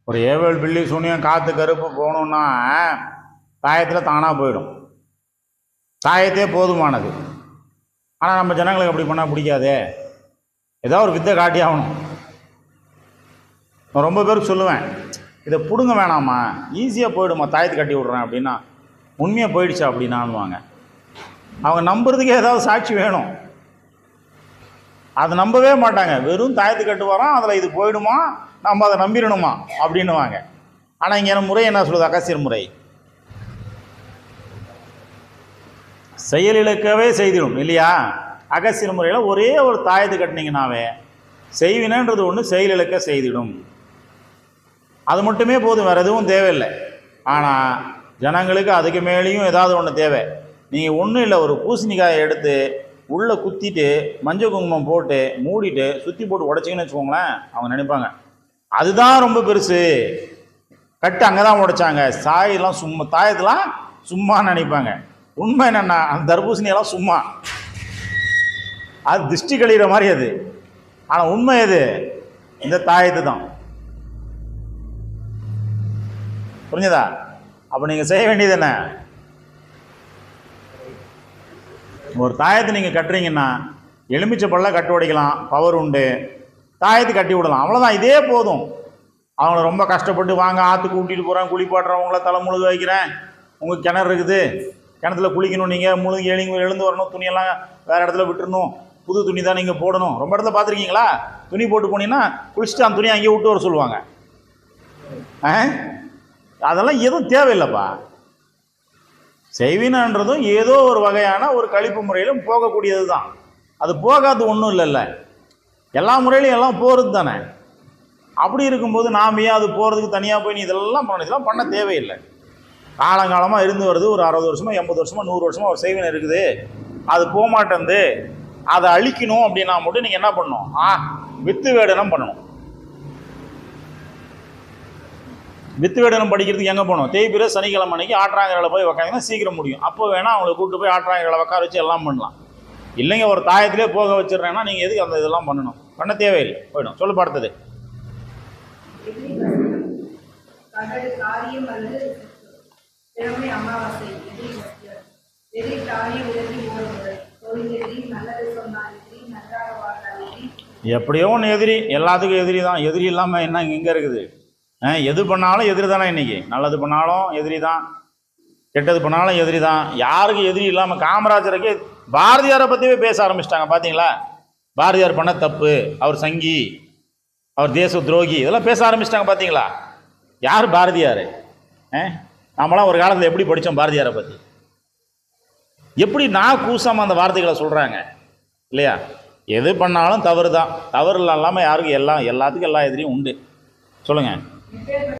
ஒரு ஏவல் பில்லி சூனியம் காற்று கருப்பு போகணுன்னா தாயத்தில் தானாக போயிடும். தாயத்தே போதுமானது. ஆனால் நம்ம ஜனங்களுக்கு அப்படி பண்ணால் பிடிக்காதே, ஏதோ ஒரு வித்தை காட்டி ஆகணும். நான் ரொம்ப பேருக்கு சொல்லுவேன், இதை பிடுங்க வேணாமா, ஈஸியாக போயிடுமா, தாயத்தை கட்டி விட்றேன் அப்படின்னா உண்மையாக போயிடுச்சா அப்படின்னான்னுவாங்க. அவங்க நம்புறதுக்கே ஏதாவது சாட்சி வேணும். அதை நம்பவே மாட்டாங்க. வெறும் தாயத்து கட்டு வரோம், அதில் இது போயிடுமா, நம்ம அதை நம்பிடணுமா அப்படின்னுவாங்க. ஆனால் இங்கே என்ன முறை என்ன சொல்லுது? அகசியர் முறை செயலிழக்கவே செய்திடும் இல்லையா? அகசியர் முறையில் ஒரே ஒரு தாயத்து கட்டினீங்கன்னாவே செய்வினன்றது ஒன்று செயலிழக்க செய்திடும். அது மட்டுமே போதும், வேறு எதுவும் தேவையில்லை. ஆனால் ஜனங்களுக்கு அதுக்கு மேலேயும் ஏதாவது ஒன்று தேவை. நீங்கள் ஒன்றும் இல்லை, ஒரு பூசணிக்காயை எடுத்து உள்ளே குத்திட்டு மஞ்சள் குங்குமம் போட்டு மூடிட்டு சுற்றி போட்டு உடைச்சிங்கன்னு வச்சுக்கோங்களேன், அவங்க நினைப்பாங்க அதுதான் ரொம்ப பெருசு, கட்டு அங்கே தான் உடைச்சாங்க, சாயெல்லாம் சும்மா, தாயத்தெல்லாம் சும்மா நினைப்பாங்க. உண்மை என்னென்னா அந்த தர்பூசணியெல்லாம் சும்மா, அது திருஷ்டி கழிகிற மாதிரி அது. ஆனால் உண்மை எது? இந்த தாயத்து தான். புரிஞ்சதா? அப்போ நீங்கள் செய்ய வேண்டியது என்ன? ஒரு தாயத்தை நீங்கள் கட்டுறீங்கன்னா எலுமிச்சை பழம் கட்டு உடைக்கலாம், பவர் உண்டு. தாயத்தை கட்டி விடலாம், அவ்வளோதான். இதே போதும். அவங்கள ரொம்ப கஷ்டப்பட்டு வாங்க ஆற்றுக்கு கூட்டிகிட்டு போகிறேன், குளிப்பாட்டுறவங்கள தலை முழுக வைக்கிறேன், உங்களுக்கு கிணறு இருக்குது, கிணத்துல குளிக்கணும், நீங்கள் முழுகி எழுந்து வரணும், துணியெல்லாம் வேறு இடத்துல விட்டுறணும், புது துணி தான் நீங்கள் போடணும். ரொம்ப இடத்துல பார்த்துருக்கீங்களா? துணி போட்டு போனீங்கன்னா குளிச்சுட்டு அந்த துணியை அங்கேயே விட்டு வர சொல்லுவாங்க. அதெல்லாம் எதுவும் தேவையில்லைப்பா. செய்வினன்றதும் ஏதோ ஒரு வகையான ஒரு கழிப்பு முறையிலும் போகக்கூடியது தான். அது போகாது ஒன்றும் இல்லைல்ல, எல்லா முறையிலும் எல்லாம் போகிறது தானே. அப்படி இருக்கும்போது நாம் ஏன் அது போகிறதுக்கு தனியாக போய் நீ இதெல்லாம் பண்ண, இதெல்லாம் பண்ண தேவையில்லை. காலங்காலமாக இருந்து வருது, ஒரு 60 வருஷமாக 80 வருஷமாக 100 வருஷமாக ஒரு செய்வினை இருக்குது, அது போக மாட்டேங்குது, அதை அழிக்கணும் அப்படின்னா மட்டும் நீங்கள் என்ன பண்ணணும்? வித்து வேடனம் பண்ணணும். வித்து வேடனம் படிக்கிறதுக்கு எங்கே போகணும்? தேய்பிற சனிக்கிழமை அன்னைக்கு ஆற்றாங்கரையில் போய் உக்காந்திங்கன்னா சீக்கிரம் முடியும். அப்போ வேணால் அவங்களை கூப்பிட்டு போய் ஆற்றாங்கரையில் உட்கார வச்சு எல்லாம் பண்ணலாம். இல்லைங்க ஒரு தாயத்திலே போக வச்சிடுறேன்னா நீங்கள் எதுக்கு அந்த இதெல்லாம் பண்ணணும்? பண்ண தேவையில்லை, போயிடும். சொல்லு பார்த்தது. எப்படியோ ஒன்று எதிரி, எல்லாத்துக்கும் எதிரி தான். எதிரி இல்லாமல் என்ன இங்கே இருக்குது? எது பண்ணாலும் எதிரி தானே. இன்றைக்கி நல்லது பண்ணாலும் எதிரி தான், கெட்டது பண்ணாலும் எதிரி தான். யாருக்கும் எதிரி இல்லாமல் காமராஜருக்கு பாரதியாரை பற்றியே பேச ஆரம்பிச்சிட்டாங்க. பார்த்தீங்களா? பாரதியார் பண்ண தப்பு, அவர் சங்கி, அவர் தேச துரோகி, இதெல்லாம் பேச ஆரம்பிச்சிட்டாங்க. பார்த்தீங்களா? யார் பாரதியார்? நம்மளாம் ஒரு காலத்தில் எப்படி படித்தோம் பாரதியாரை பற்றி? எப்படி நான் கூசாமல் அந்த வார்த்தைகளை சொல்கிறாங்க இல்லையா? எது பண்ணாலும் தவறு தான். தவறு இல்லாமல் யாருக்கும் எல்லாத்துக்கும் எல்லா எதிரியும் உண்டு. சொல்லுங்கள்.